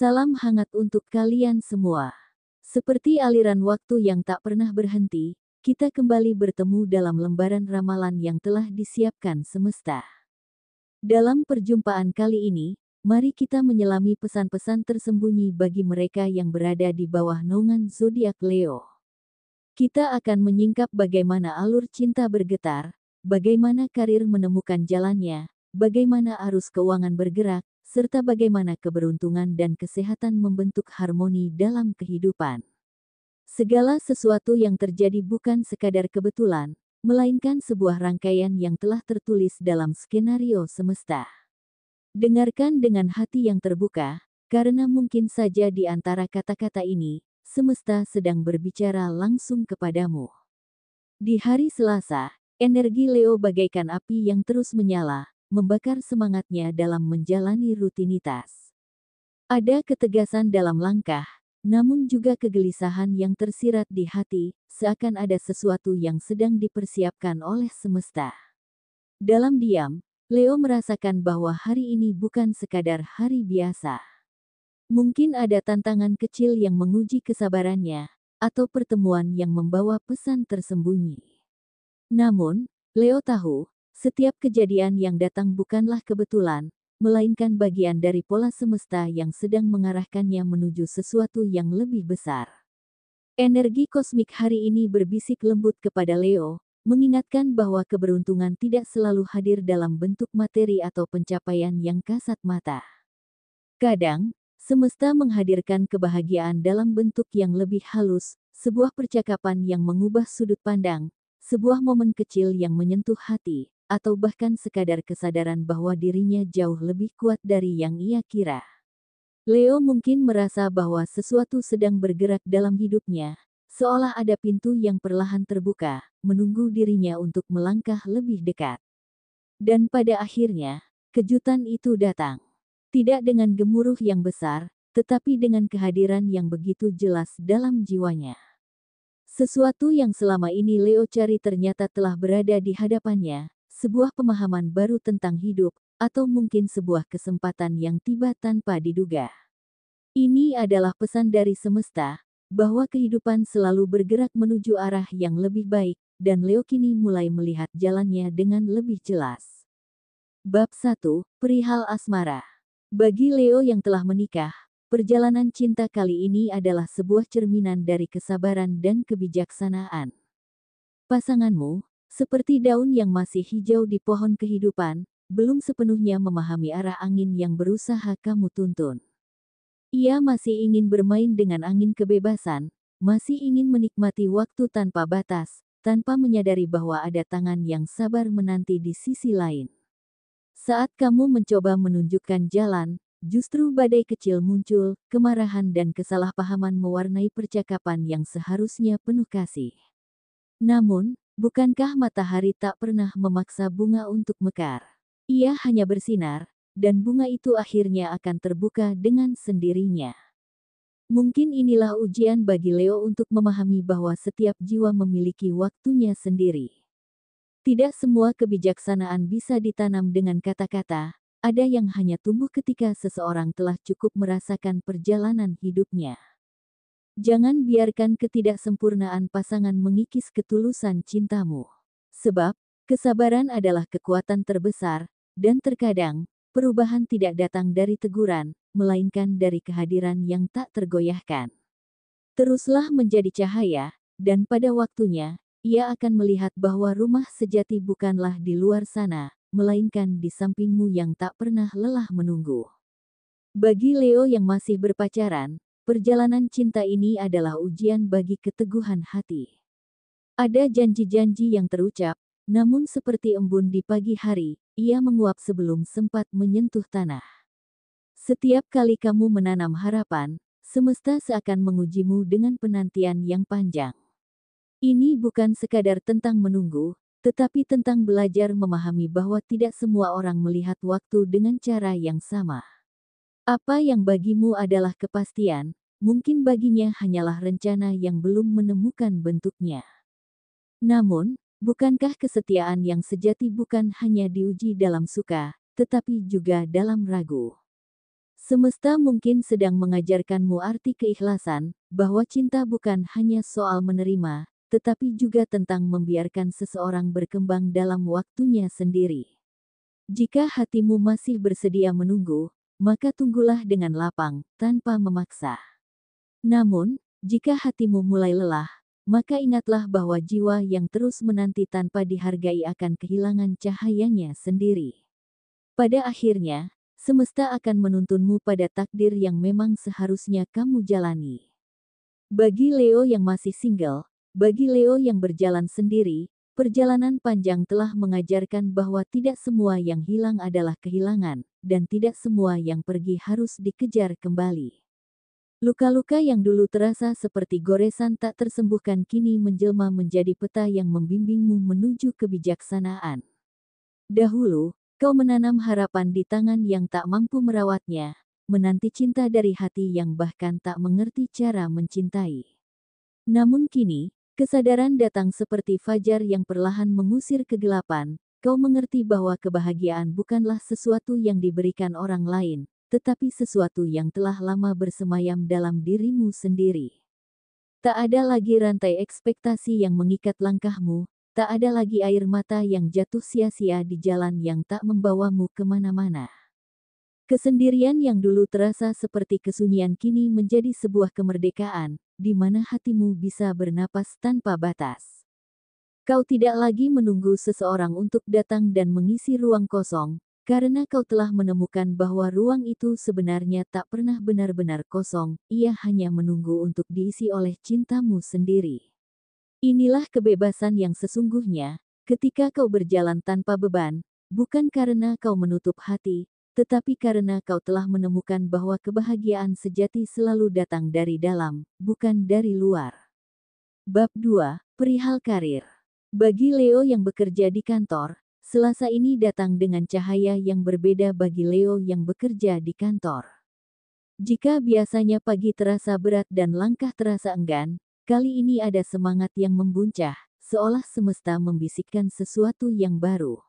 Salam hangat untuk kalian semua. Seperti aliran waktu yang tak pernah berhenti, kita kembali bertemu dalam lembaran ramalan yang telah disiapkan semesta. Dalam perjumpaan kali ini, mari kita menyelami pesan-pesan tersembunyi bagi mereka yang berada di bawah naungan zodiak Leo. Kita akan menyingkap bagaimana alur cinta bergetar, bagaimana karir menemukan jalannya, bagaimana arus keuangan bergerak, serta bagaimana keberuntungan dan kesehatan membentuk harmoni dalam kehidupan. Segala sesuatu yang terjadi bukan sekadar kebetulan, melainkan sebuah rangkaian yang telah tertulis dalam skenario semesta. Dengarkan dengan hati yang terbuka, karena mungkin saja di antara kata-kata ini, semesta sedang berbicara langsung kepadamu. Di hari Selasa, energi Leo bagaikan api yang terus menyala, membakar semangatnya dalam menjalani rutinitas. Ada ketegasan dalam langkah, namun juga kegelisahan yang tersirat di hati, seakan ada sesuatu yang sedang dipersiapkan oleh semesta. Dalam diam, Leo merasakan bahwa hari ini bukan sekadar hari biasa. Mungkin ada tantangan kecil yang menguji kesabarannya, atau pertemuan yang membawa pesan tersembunyi. Namun, Leo tahu, setiap kejadian yang datang bukanlah kebetulan, melainkan bagian dari pola semesta yang sedang mengarahkannya menuju sesuatu yang lebih besar. Energi kosmik hari ini berbisik lembut kepada Leo, mengingatkan bahwa keberuntungan tidak selalu hadir dalam bentuk materi atau pencapaian yang kasat mata. Kadang, semesta menghadirkan kebahagiaan dalam bentuk yang lebih halus, sebuah percakapan yang mengubah sudut pandang, sebuah momen kecil yang menyentuh hati, atau bahkan sekadar kesadaran bahwa dirinya jauh lebih kuat dari yang ia kira. Leo mungkin merasa bahwa sesuatu sedang bergerak dalam hidupnya, seolah ada pintu yang perlahan terbuka, menunggu dirinya untuk melangkah lebih dekat. Dan pada akhirnya, kejutan itu datang. Tidak dengan gemuruh yang besar, tetapi dengan kehadiran yang begitu jelas dalam jiwanya. Sesuatu yang selama ini Leo cari ternyata telah berada di hadapannya, sebuah pemahaman baru tentang hidup, atau mungkin sebuah kesempatan yang tiba tanpa diduga. Ini adalah pesan dari semesta, bahwa kehidupan selalu bergerak menuju arah yang lebih baik, dan Leo kini mulai melihat jalannya dengan lebih jelas. Bab 1, Perihal Asmara. Bagi Leo yang telah menikah, perjalanan cinta kali ini adalah sebuah cerminan dari kesabaran dan kebijaksanaan. Pasanganmu, seperti daun yang masih hijau di pohon kehidupan, belum sepenuhnya memahami arah angin yang berusaha kamu tuntun. Ia masih ingin bermain dengan angin kebebasan, masih ingin menikmati waktu tanpa batas, tanpa menyadari bahwa ada tangan yang sabar menanti di sisi lain. Saat kamu mencoba menunjukkan jalan, justru badai kecil muncul, kemarahan dan kesalahpahaman mewarnai percakapan yang seharusnya penuh kasih. Namun, bukankah matahari tak pernah memaksa bunga untuk mekar? Ia hanya bersinar, dan bunga itu akhirnya akan terbuka dengan sendirinya. Mungkin inilah ujian bagi Leo untuk memahami bahwa setiap jiwa memiliki waktunya sendiri. Tidak semua kebijaksanaan bisa ditanam dengan kata-kata, ada yang hanya tumbuh ketika seseorang telah cukup merasakan perjalanan hidupnya. Jangan biarkan ketidaksempurnaan pasangan mengikis ketulusan cintamu. Sebab, kesabaran adalah kekuatan terbesar, dan terkadang, perubahan tidak datang dari teguran, melainkan dari kehadiran yang tak tergoyahkan. Teruslah menjadi cahaya, dan pada waktunya, ia akan melihat bahwa rumah sejati bukanlah di luar sana, melainkan di sampingmu yang tak pernah lelah menunggu. Bagi Leo yang masih berpacaran, perjalanan cinta ini adalah ujian bagi keteguhan hati. Ada janji-janji yang terucap, namun seperti embun di pagi hari, ia menguap sebelum sempat menyentuh tanah. Setiap kali kamu menanam harapan, semesta seakan mengujimu dengan penantian yang panjang. Ini bukan sekadar tentang menunggu, tetapi tentang belajar memahami bahwa tidak semua orang melihat waktu dengan cara yang sama. Apa yang bagimu adalah kepastian, mungkin baginya hanyalah rencana yang belum menemukan bentuknya. Namun, bukankah kesetiaan yang sejati bukan hanya diuji dalam suka, tetapi juga dalam ragu? Semesta mungkin sedang mengajarkanmu arti keikhlasan, bahwa cinta bukan hanya soal menerima, tetapi juga tentang membiarkan seseorang berkembang dalam waktunya sendiri. Jika hatimu masih bersedia menunggu, maka tunggulah dengan lapang, tanpa memaksa. Namun, jika hatimu mulai lelah, maka ingatlah bahwa jiwa yang terus menanti tanpa dihargai akan kehilangan cahayanya sendiri. Pada akhirnya, semesta akan menuntunmu pada takdir yang memang seharusnya kamu jalani. Bagi Leo yang masih single, bagi Leo yang berjalan sendiri, perjalanan panjang telah mengajarkan bahwa tidak semua yang hilang adalah kehilangan, dan tidak semua yang pergi harus dikejar kembali. Luka-luka yang dulu terasa seperti goresan tak tersembuhkan kini menjelma menjadi peta yang membimbingmu menuju kebijaksanaan. Dahulu, kau menanam harapan di tangan yang tak mampu merawatnya, menanti cinta dari hati yang bahkan tak mengerti cara mencintai. Namun kini, kesadaran datang seperti fajar yang perlahan mengusir kegelapan, kau mengerti bahwa kebahagiaan bukanlah sesuatu yang diberikan orang lain, tetapi sesuatu yang telah lama bersemayam dalam dirimu sendiri. Tak ada lagi rantai ekspektasi yang mengikat langkahmu, tak ada lagi air mata yang jatuh sia-sia di jalan yang tak membawamu kemana-mana. Kesendirian yang dulu terasa seperti kesunyian kini menjadi sebuah kemerdekaan, di mana hatimu bisa bernapas tanpa batas. Kau tidak lagi menunggu seseorang untuk datang dan mengisi ruang kosong, karena kau telah menemukan bahwa ruang itu sebenarnya tak pernah benar-benar kosong, ia hanya menunggu untuk diisi oleh cintamu sendiri. Inilah kebebasan yang sesungguhnya, ketika kau berjalan tanpa beban, bukan karena kau menutup hati, tetapi karena kau telah menemukan bahwa kebahagiaan sejati selalu datang dari dalam, bukan dari luar. Bab 2, Perihal Karir. Bagi Leo yang bekerja di kantor, Selasa ini datang dengan cahaya yang berbeda bagi Leo yang bekerja di kantor. Jika biasanya pagi terasa berat dan langkah terasa enggan, kali ini ada semangat yang membuncah, seolah semesta membisikkan sesuatu yang baru.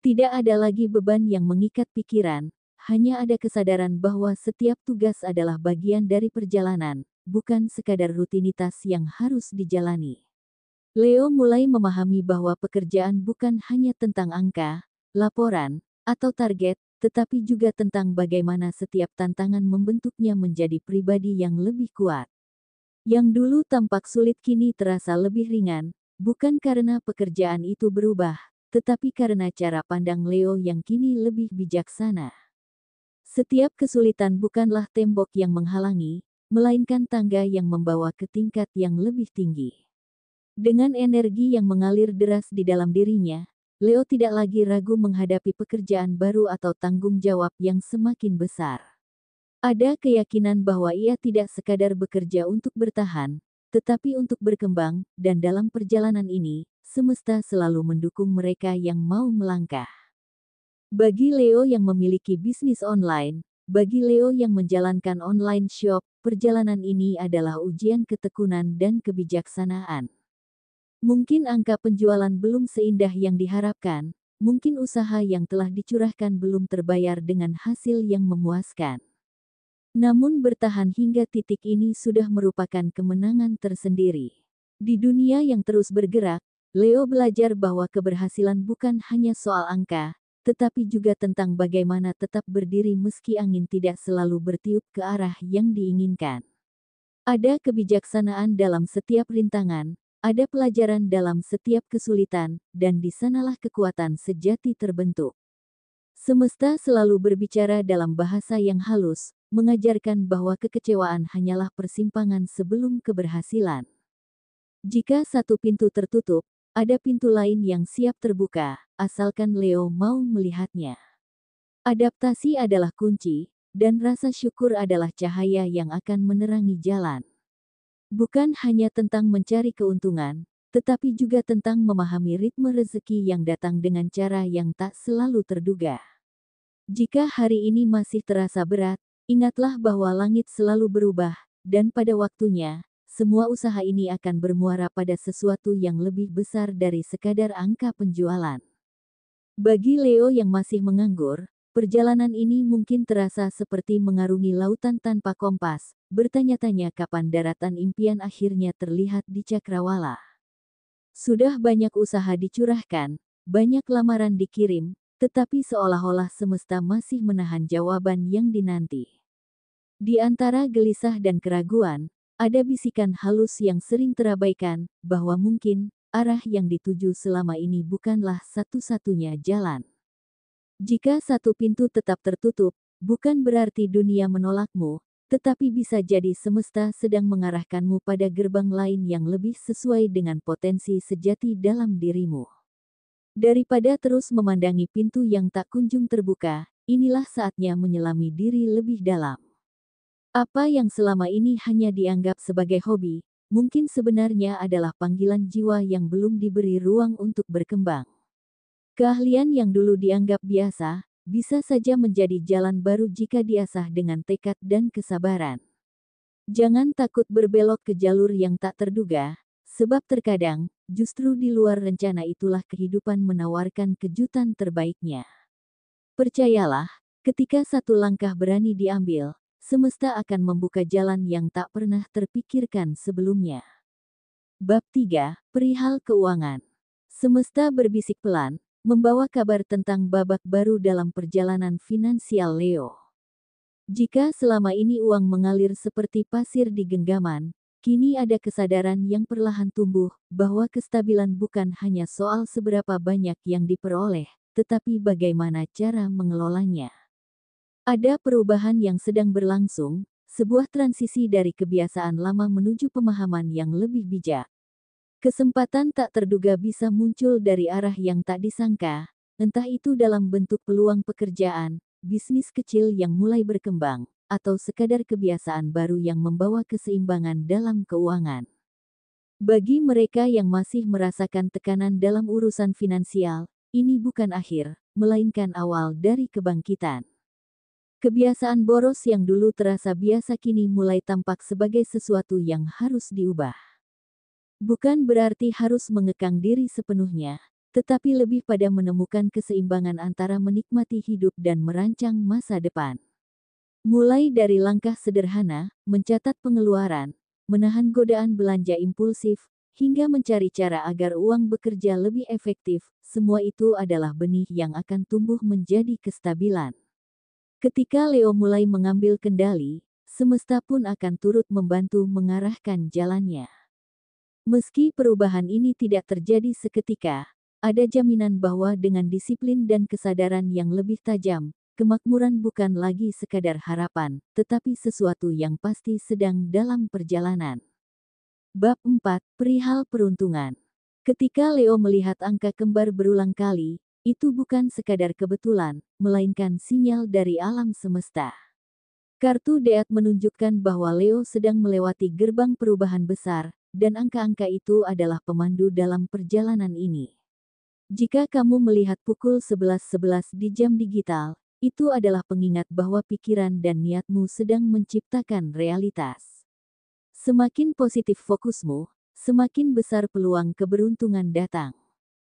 Tidak ada lagi beban yang mengikat pikiran, hanya ada kesadaran bahwa setiap tugas adalah bagian dari perjalanan, bukan sekadar rutinitas yang harus dijalani. Leo mulai memahami bahwa pekerjaan bukan hanya tentang angka, laporan, atau target, tetapi juga tentang bagaimana setiap tantangan membentuknya menjadi pribadi yang lebih kuat. Yang dulu tampak sulit kini terasa lebih ringan, bukan karena pekerjaan itu berubah, tetapi karena cara pandang Leo yang kini lebih bijaksana. Setiap kesulitan bukanlah tembok yang menghalangi, melainkan tangga yang membawa ke tingkat yang lebih tinggi. Dengan energi yang mengalir deras di dalam dirinya, Leo tidak lagi ragu menghadapi pekerjaan baru atau tanggung jawab yang semakin besar. Ada keyakinan bahwa ia tidak sekadar bekerja untuk bertahan, tetapi untuk berkembang, dan dalam perjalanan ini, semesta selalu mendukung mereka yang mau melangkah. Bagi Leo yang memiliki bisnis online, bagi Leo yang menjalankan online shop, perjalanan ini adalah ujian ketekunan dan kebijaksanaan. Mungkin angka penjualan belum seindah yang diharapkan, mungkin usaha yang telah dicurahkan belum terbayar dengan hasil yang memuaskan. Namun bertahan hingga titik ini sudah merupakan kemenangan tersendiri. Di dunia yang terus bergerak, Leo belajar bahwa keberhasilan bukan hanya soal angka, tetapi juga tentang bagaimana tetap berdiri meski angin tidak selalu bertiup ke arah yang diinginkan. Ada kebijaksanaan dalam setiap rintangan, ada pelajaran dalam setiap kesulitan, dan di sanalah kekuatan sejati terbentuk. Semesta selalu berbicara dalam bahasa yang halus, mengajarkan bahwa kekecewaan hanyalah persimpangan sebelum keberhasilan. Jika satu pintu tertutup, ada pintu lain yang siap terbuka, asalkan Leo mau melihatnya. Adaptasi adalah kunci, dan rasa syukur adalah cahaya yang akan menerangi jalan. Bukan hanya tentang mencari keuntungan, tetapi juga tentang memahami ritme rezeki yang datang dengan cara yang tak selalu terduga. Jika hari ini masih terasa berat, ingatlah bahwa langit selalu berubah, dan pada waktunya, semua usaha ini akan bermuara pada sesuatu yang lebih besar dari sekadar angka penjualan. Bagi Leo yang masih menganggur, Perjalanan ini mungkin terasa seperti mengarungi lautan tanpa kompas, bertanya-tanya kapan daratan impian akhirnya terlihat di cakrawala. Sudah banyak usaha dicurahkan, banyak lamaran dikirim, tetapi seolah-olah semesta masih menahan jawaban yang dinanti. Di antara gelisah dan keraguan, ada bisikan halus yang sering terabaikan, bahwa mungkin arah yang dituju selama ini bukanlah satu-satunya jalan. Jika satu pintu tetap tertutup, bukan berarti dunia menolakmu, tetapi bisa jadi semesta sedang mengarahkanmu pada gerbang lain yang lebih sesuai dengan potensi sejati dalam dirimu. Daripada terus memandangi pintu yang tak kunjung terbuka, inilah saatnya menyelami diri lebih dalam. Apa yang selama ini hanya dianggap sebagai hobi, mungkin sebenarnya adalah panggilan jiwa yang belum diberi ruang untuk berkembang. Keahlian yang dulu dianggap biasa, bisa saja menjadi jalan baru jika diasah dengan tekad dan kesabaran. Jangan takut berbelok ke jalur yang tak terduga, sebab terkadang, justru di luar rencana itulah kehidupan menawarkan kejutan terbaiknya. Percayalah, ketika satu langkah berani diambil, semesta akan membuka jalan yang tak pernah terpikirkan sebelumnya. Bab 3, Perihal Keuangan. Semesta berbisik pelan, membawa kabar tentang babak baru dalam perjalanan finansial Leo. Jika selama ini uang mengalir seperti pasir di genggaman, kini ada kesadaran yang perlahan tumbuh, bahwa kestabilan bukan hanya soal seberapa banyak yang diperoleh, tetapi bagaimana cara mengelolanya. Ada perubahan yang sedang berlangsung, sebuah transisi dari kebiasaan lama menuju pemahaman yang lebih bijak. Kesempatan tak terduga bisa muncul dari arah yang tak disangka, entah itu dalam bentuk peluang pekerjaan, bisnis kecil yang mulai berkembang, atau sekadar kebiasaan baru yang membawa keseimbangan dalam keuangan. Bagi mereka yang masih merasakan tekanan dalam urusan finansial, ini bukan akhir, melainkan awal dari kebangkitan. Kebiasaan boros yang dulu terasa biasa kini mulai tampak sebagai sesuatu yang harus diubah. Bukan berarti harus mengekang diri sepenuhnya, tetapi lebih pada menemukan keseimbangan antara menikmati hidup dan merancang masa depan. Mulai dari langkah sederhana, mencatat pengeluaran, menahan godaan belanja impulsif, hingga mencari cara agar uang bekerja lebih efektif, semua itu adalah benih yang akan tumbuh menjadi kestabilan. Ketika Leo mulai mengambil kendali, semesta pun akan turut membantu mengarahkan jalannya. Meski perubahan ini tidak terjadi seketika, ada jaminan bahwa dengan disiplin dan kesadaran yang lebih tajam, kemakmuran bukan lagi sekadar harapan, tetapi sesuatu yang pasti sedang dalam perjalanan. Bab 4, Perihal Peruntungan. Ketika Leo melihat angka kembar berulang kali, itu bukan sekadar kebetulan, melainkan sinyal dari alam semesta. Kartu Deat menunjukkan bahwa Leo sedang melewati gerbang perubahan besar, dan angka-angka itu adalah pemandu dalam perjalanan ini. Jika kamu melihat pukul 11.11 di jam digital, itu adalah pengingat bahwa pikiran dan niatmu sedang menciptakan realitas. Semakin positif fokusmu, semakin besar peluang keberuntungan datang.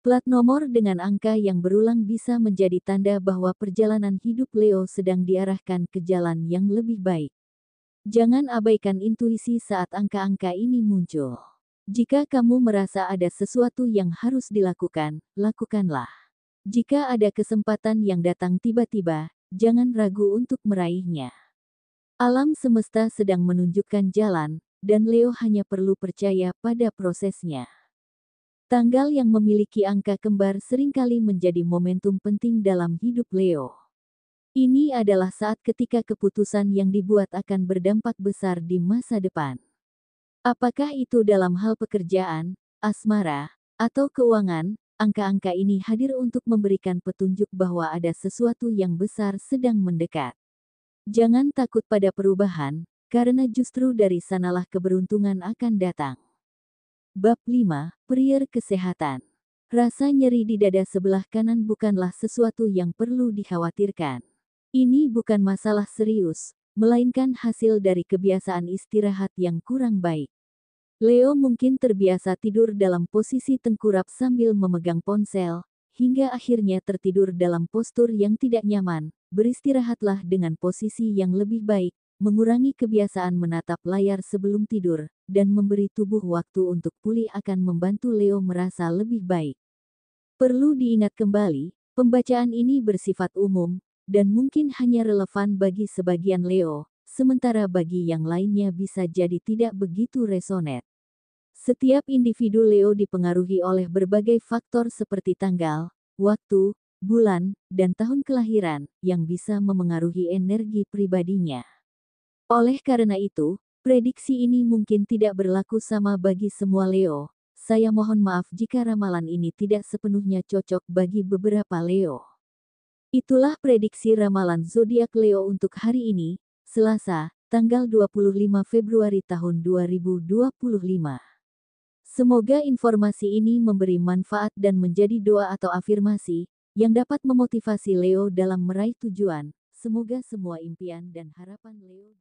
Plat nomor dengan angka yang berulang bisa menjadi tanda bahwa perjalanan hidup Leo sedang diarahkan ke jalan yang lebih baik. Jangan abaikan intuisi saat angka-angka ini muncul. Jika kamu merasa ada sesuatu yang harus dilakukan, lakukanlah. Jika ada kesempatan yang datang tiba-tiba, jangan ragu untuk meraihnya. Alam semesta sedang menunjukkan jalan, dan Leo hanya perlu percaya pada prosesnya. Tanggal yang memiliki angka kembar seringkali menjadi momentum penting dalam hidup Leo. Ini adalah saat ketika keputusan yang dibuat akan berdampak besar di masa depan. Apakah itu dalam hal pekerjaan, asmara, atau keuangan, angka-angka ini hadir untuk memberikan petunjuk bahwa ada sesuatu yang besar sedang mendekat. Jangan takut pada perubahan, karena justru dari sanalah keberuntungan akan datang. Bab 5, Perier Kesehatan. Rasa nyeri di dada sebelah kanan bukanlah sesuatu yang perlu dikhawatirkan. Ini bukan masalah serius, melainkan hasil dari kebiasaan istirahat yang kurang baik. Leo mungkin terbiasa tidur dalam posisi tengkurap sambil memegang ponsel, hingga akhirnya tertidur dalam postur yang tidak nyaman. Beristirahatlah dengan posisi yang lebih baik, mengurangi kebiasaan menatap layar sebelum tidur, dan memberi tubuh waktu untuk pulih akan membantu Leo merasa lebih baik. Perlu diingat kembali, pembacaan ini bersifat umum, dan mungkin hanya relevan bagi sebagian Leo, sementara bagi yang lainnya bisa jadi tidak begitu resonet. Setiap individu Leo dipengaruhi oleh berbagai faktor seperti tanggal, waktu, bulan, dan tahun kelahiran, yang bisa memengaruhi energi pribadinya. Oleh karena itu, prediksi ini mungkin tidak berlaku sama bagi semua Leo. Saya mohon maaf jika ramalan ini tidak sepenuhnya cocok bagi beberapa Leo. Itulah prediksi ramalan zodiak Leo untuk hari ini, Selasa, tanggal 25 Februari tahun 2025. Semoga informasi ini memberi manfaat dan menjadi doa atau afirmasi yang dapat memotivasi Leo dalam meraih tujuan. Semoga semua impian dan harapan Leo